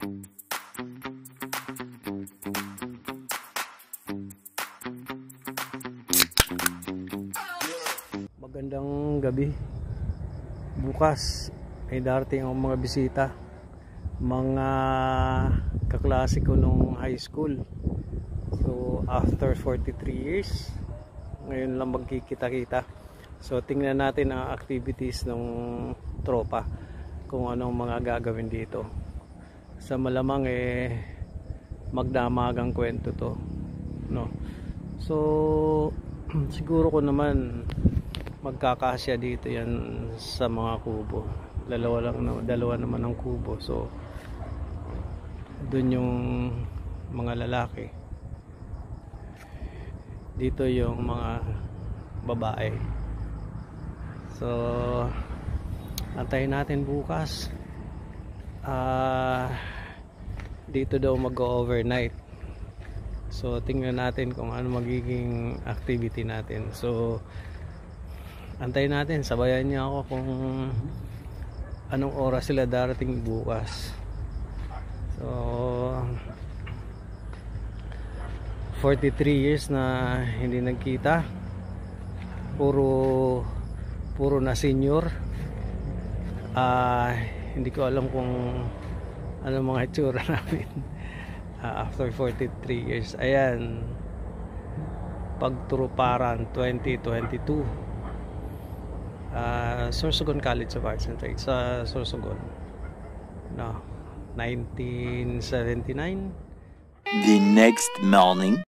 Magandang gabi. Bukas ay darating ang mga bisita, mga kaklase ko nung high school. So after 43 years, ngayon lang magkikita-kita. So tingnan natin ang activities ng tropa, kung anong mga gagawin dito. Sa malamang magdamagang kwento to, no? So siguro ko naman magkakasya dito yan sa mga kubo. Dalawa naman ang kubo. So doon yung mga lalaki, dito yung mga babae. So antayin natin bukas. Dito daw mag-overnight. So tingnan natin kung ano magiging activity natin. So antayin natin, sabayan niya ako kung anong oras sila darating bukas. So 43 years na hindi nagkita, puro na senior. Hindi ko alam kung ano mga itsura namin after 43 years. Ayan, pagturuparan 2022, Sorsogon College of Arts and Trades sa Sorsogon, no, 1979. The next morning.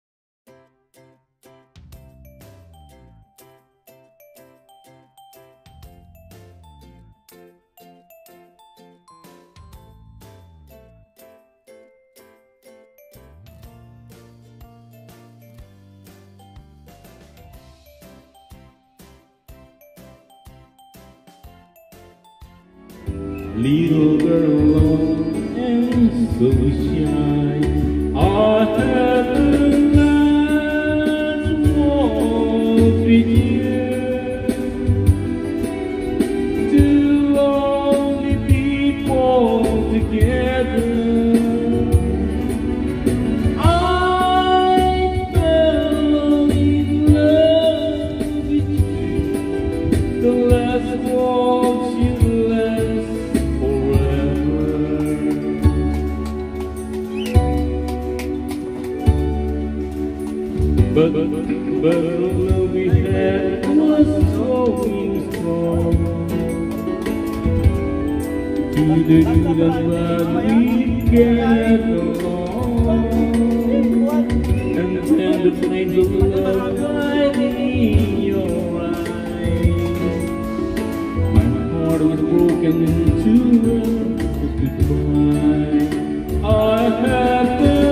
Little girl long and so shy, I have a last walk with you. Two lonely people together. I fell in love with you. The last walk you left. But the love we had was so strong. To the good and bad we get along. And then the flames of love light in your eyes. My heart was broken into a goodbye. I had the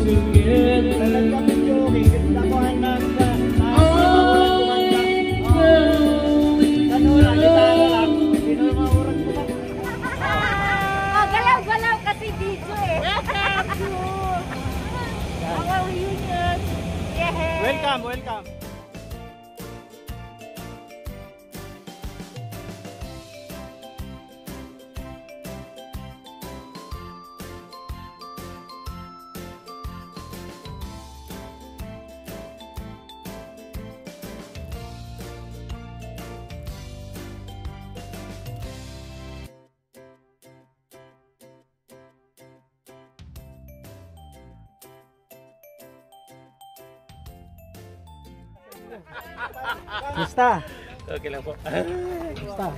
to Basta. Okay lang po. Basta.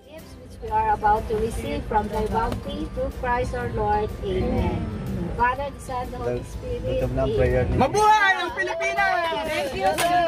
Gifts which we are about to receive from thy bounty through Christ our Lord. Amen. Father, the Son, the Holy Spirit. Amen. Mabuhay ang Pilipinas! Thank you, sir.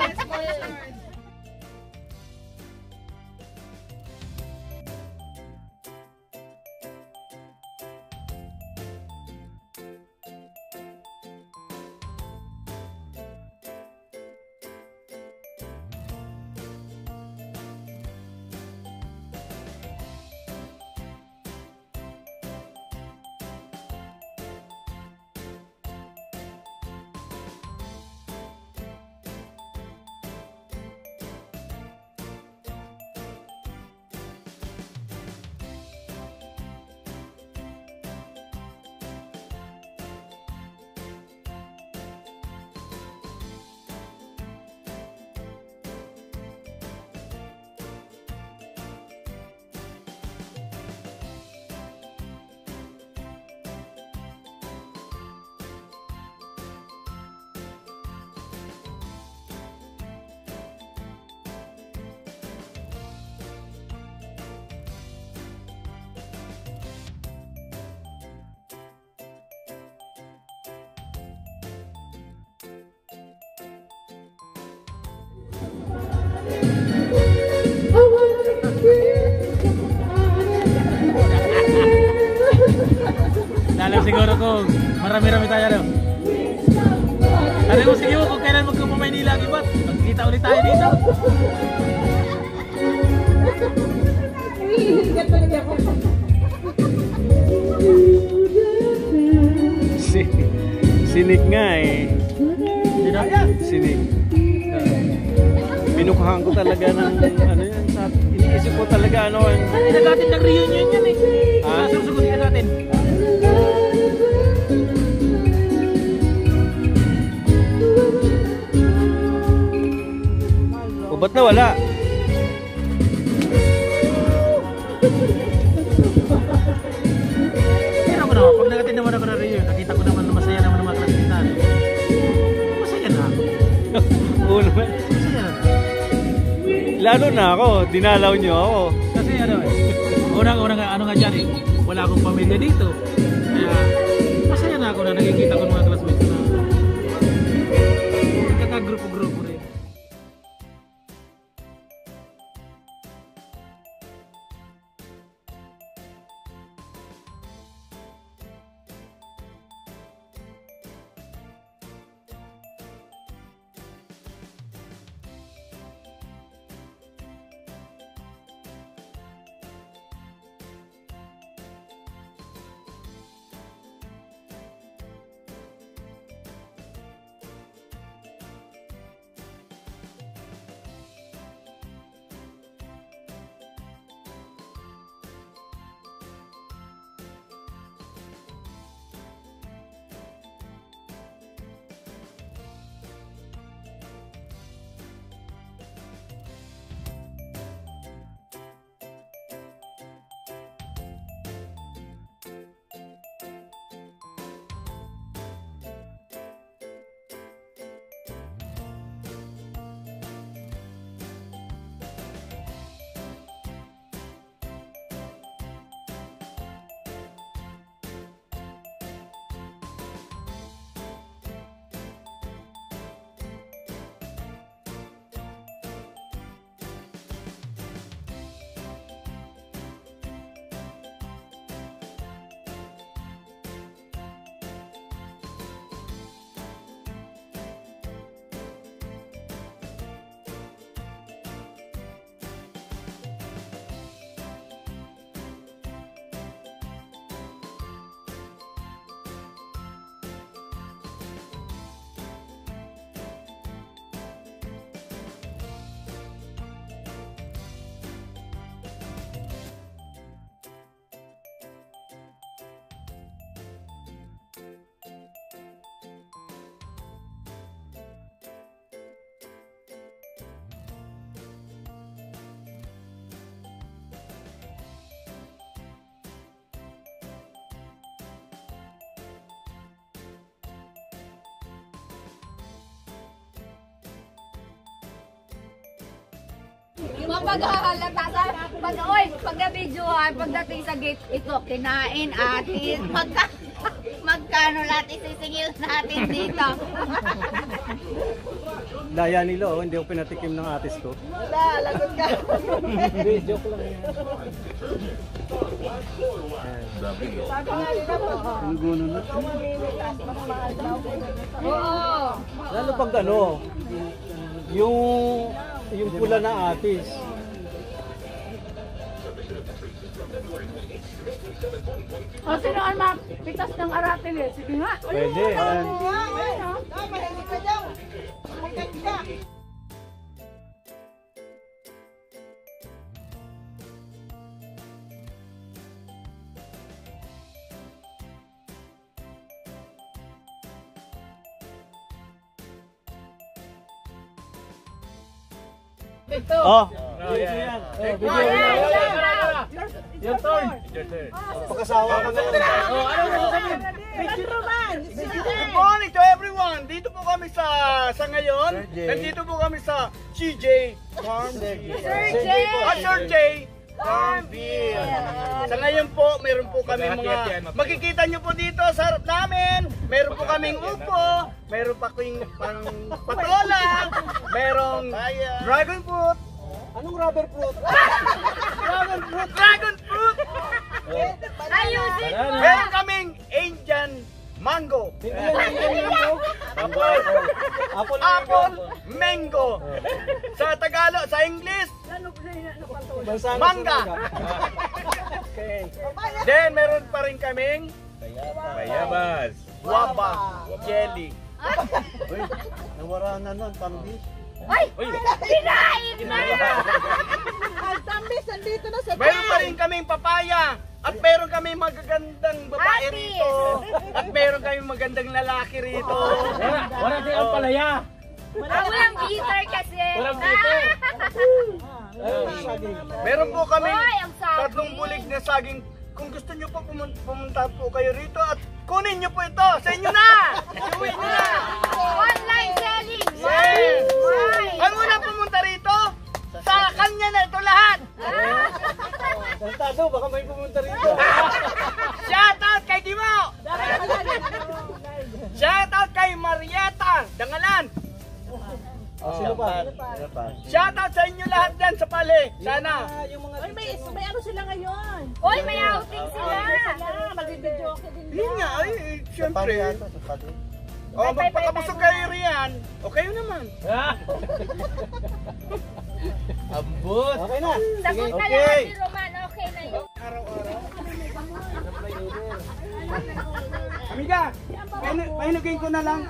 Alam siguro kung marami-rami tayo ano. Alam mo siguro kung kailan magkapamaynila ang iba't magkita ulit tayo dito. Sinig nga eh. Sinig. Pinukhaan ko talaga ng ano yan. Iniisip ko talaga ano. Pinagatin ng reunion yan eh. Susunod natin. O ba't nawala? Pero ako naman, pag nagatin naman ako ng reunion, nakita ko naman na masaya naman ng mga klasitan. Masaya na ako. Oo naman. Masaya na. Lalo na ako, dinalaw nyo ako. Kasi ano eh, unang ano nga dyan eh, wala akong pamilya dito. Kaya masaya na ako na nakikita ko ng mga classmates na nagkakagrupo-grupo rin. ang maghahalata sa pag na-videohan, pagdating sa gate, ito, kinain atin. Magkano natin sisingil natin dito? Daya nilo, hindi ako pinatikim ng atis ko. Wala, lagot ka. Hindi, joke lang yan. Ang guno na. Oo. Lalo pag ano, yung pula na atis. O, sino ang mapitas ng aratin eh? Sige nga. Pwede. Mahilig ka daw. Mahilig ka. Oh, video yan. Video yan. Your turn. Pagkasawa ka na. Oh, ano mo sabihin? Good morning to everyone. Dito po kami sa ngayon. Nandito po kami sa CJ Farmville. Sir J Farmville. Sa ngayon po, meron po kami mga makikita nyo po dito sa harap namin. Meron po kaming upo, meron pa kaming patola, merong dragon fruit. Anong rubber fruit? Dragon fruit! Ayusin mo! Meron kaming Indian mango. Apple mango. Sa Tagalog, sa English, mangga. Then meron pa rin kaming Bayabas. guava jelly. Uy, nawara na nun, pambis. Ay! Kinain na! Tambis, nandito na sa meron pa rin kaming papaya. At meron kaming magagandang babae rito. At meron kaming magandang lalaki rito. Wala tayong palaya. Walang bitter kasi. Walang bitter. Meron po kaming Hoy, ang saging. tatlong bulig na saging. Kung gusto nyo po pumunta po kayo rito at kunin nyo po ito. Sa inyo na! Iuwi nyo na! Online selling! Yes! Why? Ang una pumunta rito, sa kanya na ito lahat. Tado, baka may pumunta rito. Shout out kay Dimo! Shout out kay Marieta Dangalan! Sino pa? Shout out sa inyo lahat dyan sa Pali. Sana. May ano sila ngayon? Uy, may outing sila! Magbibidyo ako din. Yun nga, ay, siyempre. O, magpakabusog kayo riyan. O kayo naman. Ambot. Okay na. Sagot ka Okay. lang si Roman, okay na yun. Amiga, pahinugin ko na lang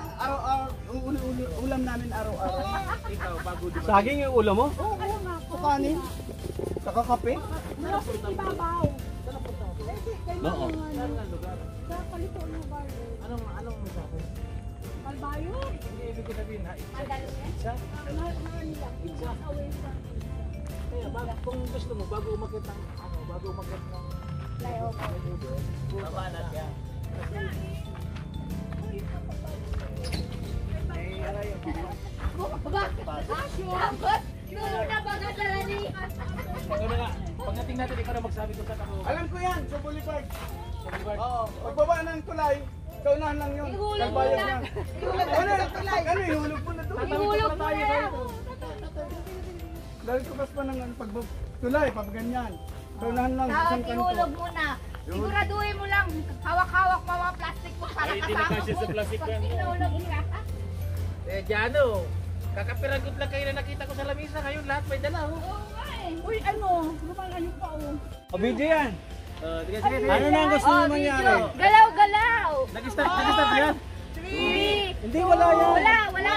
ulam namin araw-araw. Saging yung ulo mo? Kanin, saka kape. Ibabaw. Oo. Sa palito ng bar. Anong masabi? Palbayo. Hindi ibig ko sabihin ha. Isa. Away sa. Kaya kung gusto mo bago umakyat ng babanat yan. Tulog na baga sa ni. Ikaw na nga. Pagdating natin ikaw na magsabi ko sa ako. Alam ko yan, sa Boulevard. Oo, pagbaba ng tulay, kaunahan lang yun. Ihulog mo Nagbayad na. yan. Ano, ihulog mo na doon. Ihulog mo na. Dahil tukas pa ng tulay, pag ganyan. Kaunahan lang, Tawag, isang kanto. ihulog mo na. Siguraduhin mo lang, hawak-hawak mga plastic mo para Ay, hindi na kasama kasya sa plastic Pag yan. ihulog ka. Diano, kakapiragot lang kayo na nakita ko sa lamisa. Ngayon lahat may dala. Oo nga eh. Uy, ano? Lumayan pa oh. O, video yan. Sige, sige, sige. Ano na ang gusto mo mangyari? Galaw-galaw. Nag-start na yan. 3. Hindi, wala yan. Wala. Wala.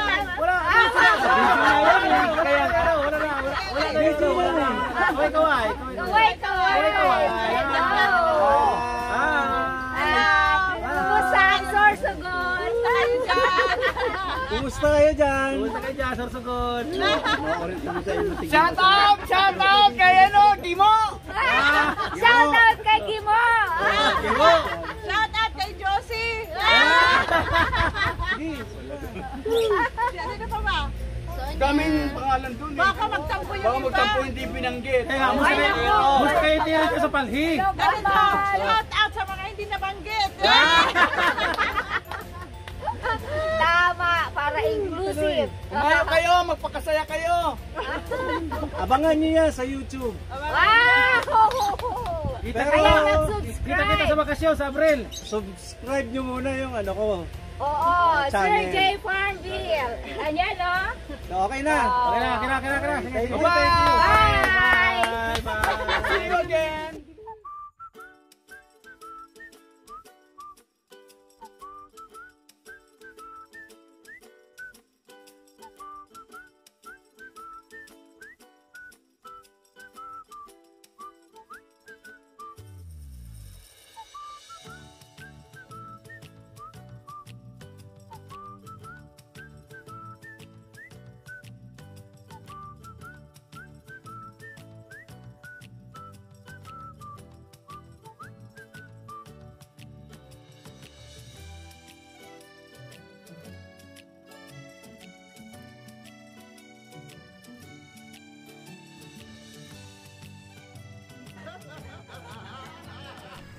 Kaya wala na. Wala na dito. Wala na. Okay, kaway. Kaway. Kumusta ang sorsogon? Kumusta kayo dyan? Kumusta kayo dyan, Sorsogon? Shout out kay Dimo! Shout out kay Gimo! Shout out kay Josie! Ano pa ba? Daming pangalan dun eh. Baka magtampo yung Baka iba. magtampo hindi binanggit. Kaya musta kayo tiyan ka sa palhig. Ganito, shout out sa mga hindi nabanggit. Tama, para inclusive. Kumayo kayo, magpakasaya kayo. Abangan niyo yan sa YouTube. Wow! Kaya mag-subscribe. Kita-kita sa bakasyon sa Abril. Subscribe nyo muna yung ano ko. Oo, Sir Channel. J. Farmville. Ayan, o. Okay na. Okay na, kira. Thank you. Bye! Bye! See you again!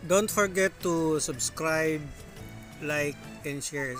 Don't forget to subscribe, like, and share.